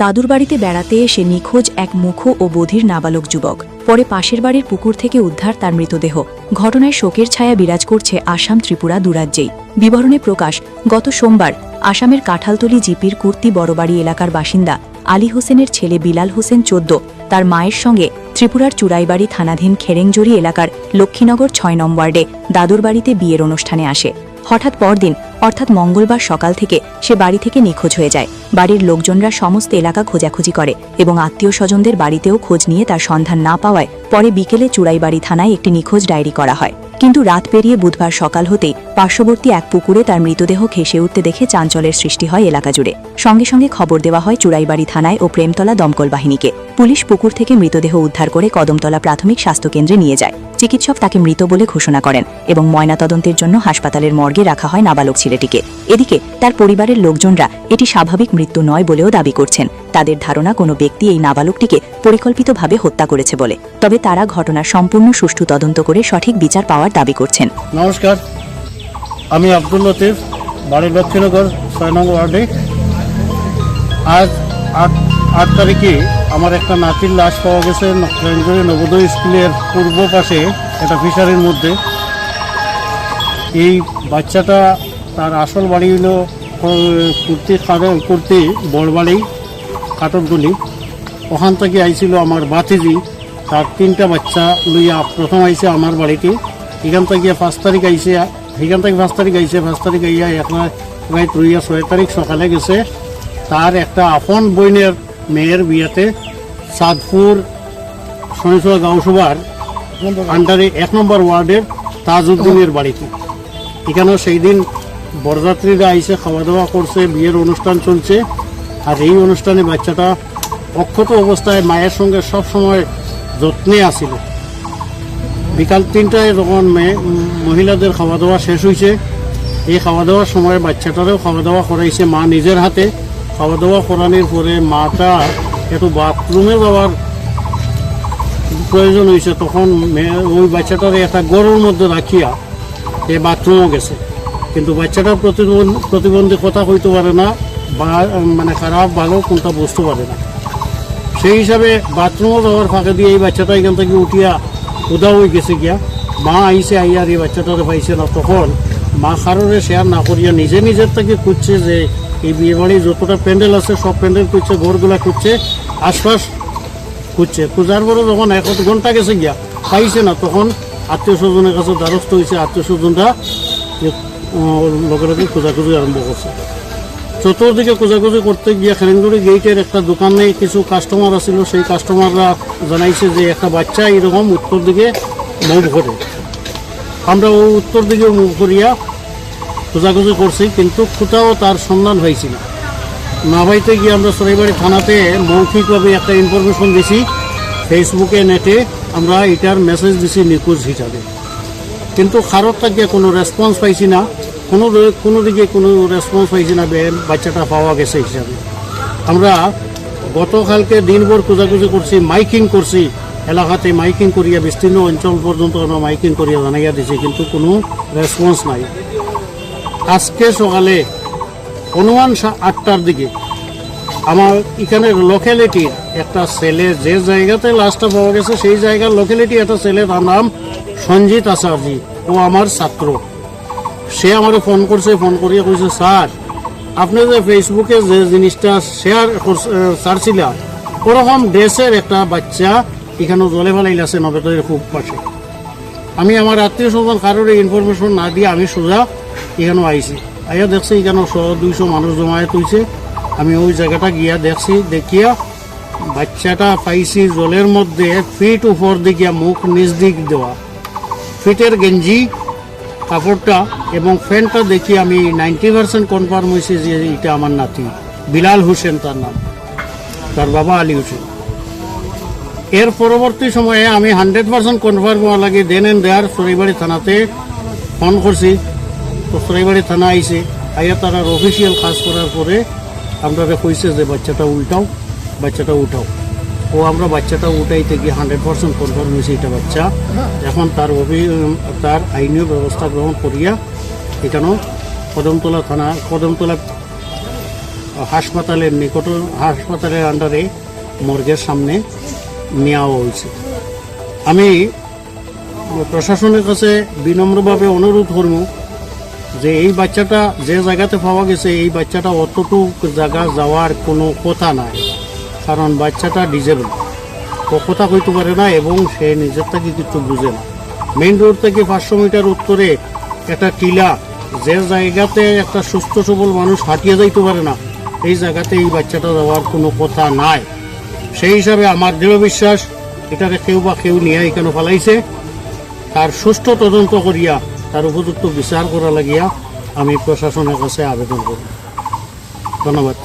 দাদুর বাড়িতে বেড়াতে এসে নিখোঁজ এক মুখো ও বধির নাবালক যুবক। পরে পাশের বাড়ির পুকুর থেকে উদ্ধার তার মৃতদেহ। ঘটনায় শোকের ছায়া বিরাজ করছে আসাম ত্রিপুরা দুরাজ্যেই। বিবরণে প্রকাশ, গত সোমবার আসামের কাঁঠালতলী জিপির কুর্তি বড়বাড়ি এলাকার বাসিন্দা আলী হোসেনের ছেলে বিলাল হোসেন 14 তার মায়ের সঙ্গে ত্রিপুরার চুড়াইবাড়ি থানাধীন খেরেংজড়ি এলাকার লক্ষ্মীনগর 6 নং ওয়ার্ডে দাদুর বাড়িতে বিয়ের অনুষ্ঠানে আসে। হঠাৎ পরদিন অর্থাৎ মঙ্গলবার সকাল থেকে সে বাড়ি থেকে নিখোঁজ হয়ে যায়। বাড়ির লোকজনরা সমস্ত এলাকা খোঁজাখুঁজি করে এবং আত্মীয় স্বজনদের বাড়িতেও খোঁজ নিয়ে তার সন্ধান না পাওয়ায় পরে বিকেলে চুড়াইবাড়ি থানায় একটি নিখোঁজ ডায়েরি করা হয়। কিন্তু রাত পেরিয়ে বুধবার সকাল হতেই পার্শ্ববর্তী এক পুকুরে তার মৃতদেহ ভেসে উঠতে দেখে চাঞ্চল্যের সৃষ্টি হয় এলাকা জুড়ে। সঙ্গে সঙ্গে খবর দেওয়া হয় চুড়াইবাড়ি থানায় ও প্রেমতলা দমকল বাহিনীকে। পুলিশ পুকুর থেকে মৃতদেহ উদ্ধার করে কদমতলা প্রাথমিক স্বাস্থ্যকেন্দ্রে নিয়ে যায়। চিকিৎসক তাকে মৃত বলে ঘোষণা করেন এবং ময়নাতদন্তের জন্য হাসপাতালের মর্গে রাখা হয় নাবালক ছেলেটিকে। এদিকে তার পরিবারের লোকজনরা এটি স্বাভাবিক মৃত্যু নয় বলেও দাবি করছেন। তাদের ধারণা কোনো ব্যক্তি এই নাবালকটিকে পরিকল্পিতভাবে হত্যা করেছে বলে। তবে তারা ঘটনার সম্পূর্ণ সুষ্ঠু তদন্ত করে সঠিক বিচার পাওয়ার দাবি করছেন। নমস্কার, আমি আব্দুল লতিফ, বাড়ি লক্ষ্মীনগর 6 নং ওয়ার্ডে। আজ 8 তারিখে আমার একটা নাতির লাশ পাওয়া গেছে নবোদয় স্কুলের পূর্ব পাশে একটা ফিশারির মধ্যে। এই বাচ্চাটা তার আসল বাড়ি হলো কুর্তি বড়বাড়ি কাটকগুলি। ওখান থেকে আইছিল আমার বাতিজি, তার 3টা বাচ্চা লইয়া প্রথম আইছে আমার বাড়িতে। এখান থেকে 5 তারিখ আইছে, 5 তারিখ আইয়া এখন প্রায় 6 তারিখ সকালে গেছে তার একটা আপন বইনের মেয়ের বিয়েতে সাদপুর শনিচুয়া গাঁওসভার আন্ডারে 1 নম্বর ওয়ার্ডের তাজউদ্দিনের বাড়িতে। এখানেও সেই দিন বরযাত্রীরা আইসে, খাওয়া দাওয়া করছে, বিয়ের অনুষ্ঠান চলছে। আর এই অনুষ্ঠানে বাচ্চাটা অক্ষত অবস্থায় মায়ের সঙ্গে সব সময় যত্নে আসিল। বিকাল 3টায় যখন মহিলাদের খাওয়া দাওয়া শেষ হয়েছে, এই খাওয়া দাওয়ার সময় বাচ্চাটারও খাওয়া দাওয়া করাইছে মা নিজের হাতে। খাওয়া দাওয়া করানোর পরে মাটা একটু বাথরুমে যাওয়ার প্রয়োজন হয়েছে, তখন ওই বাচ্চাটারে একটা গরুর মধ্যে রাখিয়া এই বাথরুমও গেছে। কিন্তু বাচ্চাটার প্রতিবন্ধী কথা হইতে পারে না, বা মানে খারাপ ভালো কোনটা বুঝতে পারে না। সেই হিসাবে বাথরুমও যাওয়ার ফাঁকে দিয়ে এই বাচ্চাটা এখান থেকে উঠিয়া উদা হয়ে গেছে গিয়া। মা আইসে আইয়ার এই বাচ্চাটারে পাইছে না। তখন মা কারোরে শেয়ার না করিয়া নিজের থেকে খুঁজছে যে এই বিয়ে বাড়ির যতটা প্যান্ডেল আছে সব প্যান্ডেল খুঁজছে, ঘরগুলা খুঁজছে, আশপাশ খুঁজছে। খোঁজার পরে যখন 1 ঘন্টা গেছে গিয়া পাইছে না, তখন আত্মীয় স্বজনের কাছে দ্বারস্থ হয়েছে। আত্মীয় স্বজনরা লগে লগে খোঁজাখুঁজি আরম্ভ করছে। চতুর্দিকে খোঁজাখুঁজি করতে গিয়ে খেরেংজড়ি গেটের একটা দোকানে কিছু কাস্টমার আসছিল। সেই কাস্টমাররা জানাইছে যে একটা বাচ্চা এরকম উত্তর দিকে মুভ করে। আমরা ওই উত্তর দিকে মুভ করিয়া খোঁজাখুঁজি করছি, কিন্তু কোথাও তার সন্ধান হয়েছিল না। পাইতে গিয়ে আমরা চুড়াইবাড়ি থানাতে মৌখিকভাবে একটা ইনফরমেশন দিছি, ফেসবুকে নেটে আমরা এটার মেসেজ দিছি নিখোঁজ হিসাবে। কিন্তু কারোর থেকে কোনো রেসপন্স পাইছি না, কোনো দিকে কোনো রেসপন্স পাইছি না বাচ্চাটা পাওয়া গেছে হিসাবে। আমরা গতকালকে দিনভর খোঁজাখুঁজি করছি, মাইকিং করছি, এলাকাতে মাইকিং করিয়া বিস্তীর্ণ অঞ্চল পর্যন্ত আমরা মাইকিং করিয়া জানাইয়া দিছি, কিন্তু কোনো রেসপন্স নাই। আজকে সকালে অনুমান 8টার দিকে আমার এখানে লোকালিটির একটা ছেলে, যে জায়গাতে লাশটা পাওয়া গেছে সেই জায়গার লোকালিটি একটা ছেলে, তার নাম সঞ্জিত আচার্য, ও আমার ছাত্র। সে আমার ফোন করছে, ফোন করিয়া কইছে, স্যার আপনি যে ফেসবুকে যে জিনিসটা শেয়ার ছাড়ছিলেন ওরকম ড্রেসের একটা বাচ্চা এখানে জলে ফেলাইল আছে নবেদের খুব পাশে। আমি আমার আত্মীয় স্বজন কারোর ইনফরমেশন না দিয়ে আমি সোজা এখানেও আইছি। আইয়া দেখছি এখানে 100-200 মানুষ জমায়েত হয়েছে। আমি ওই জায়গাটা গিয়া দেখছি, দেখিয়া বাচ্চাটা পাইছি জলের মধ্যে ফিট উপর দিকে, মুখ নিচ দিক দেওয়া, ফিটের গেঞ্জি কাপড়টা এবং ফ্যানটা দেখি আমি 90% কনফার্ম হয়েছে যে এটা আমার নাতি বিলাল হোসেন, তার নাম, তার বাবা আলী হোসেন। এর পরবর্তী সময়ে আমি 100% কনফার্ম হওয়া লাগে দেন এন্ড দেয়ার চুড়াইবাড়ি থানাতে ফোন করছি। তো চুড়াইবাড়ি থানা আইছে, আইয়া তারা অফিসিয়াল কাজ করার পরে আমরা কইছে যে বাচ্চাটা উঠাও। ও আমরা বাচ্চাটা উঠাইতে গিয়ে 100% কনফার্ম হয়েছে এটা বাচ্চা। এখন তার আইনীয় ব্যবস্থা গ্রহণ করিয়া এখানেও কদমতলা হাসপাতালের নিকট, হাসপাতালের আন্ডারে মর্গের সামনে নেওয়া হয়েছে। আমি প্রশাসনের কাছে বিনম্রভাবে অনুরোধ করব যে এই বাচ্চাটা যে জায়গাতে পাওয়া গেছে, এই বাচ্চাটা অতটুকু জায়গা যাওয়ার কোনো কথা নাই, কারণ বাচ্চাটা ডিজেবল, ও কথা কইতে পারে না এবং সে নিজের থেকে কিছু বুঝে না। মেইন রোড থেকে 500 মিটার উত্তরে একটা টিলা, যে জায়গাতে একটা সুস্থ সবল মানুষ হাঁটিয়ে যাইতে পারে না, এই জায়গাতে এই বাচ্চাটা যাওয়ার কোনো কথা নাই। সেই হিসাবে আমার দৃঢ় বিশ্বাস এটাকে কেউ বা কেউ নিয়ে এখানে ফেলাইছে। তার সুষ্ঠু তদন্ত করিয়া তার উপযুক্ত বিচার করা লাগিয়া আমি প্রশাসনের কাছে আবেদন করি। ধন্যবাদ।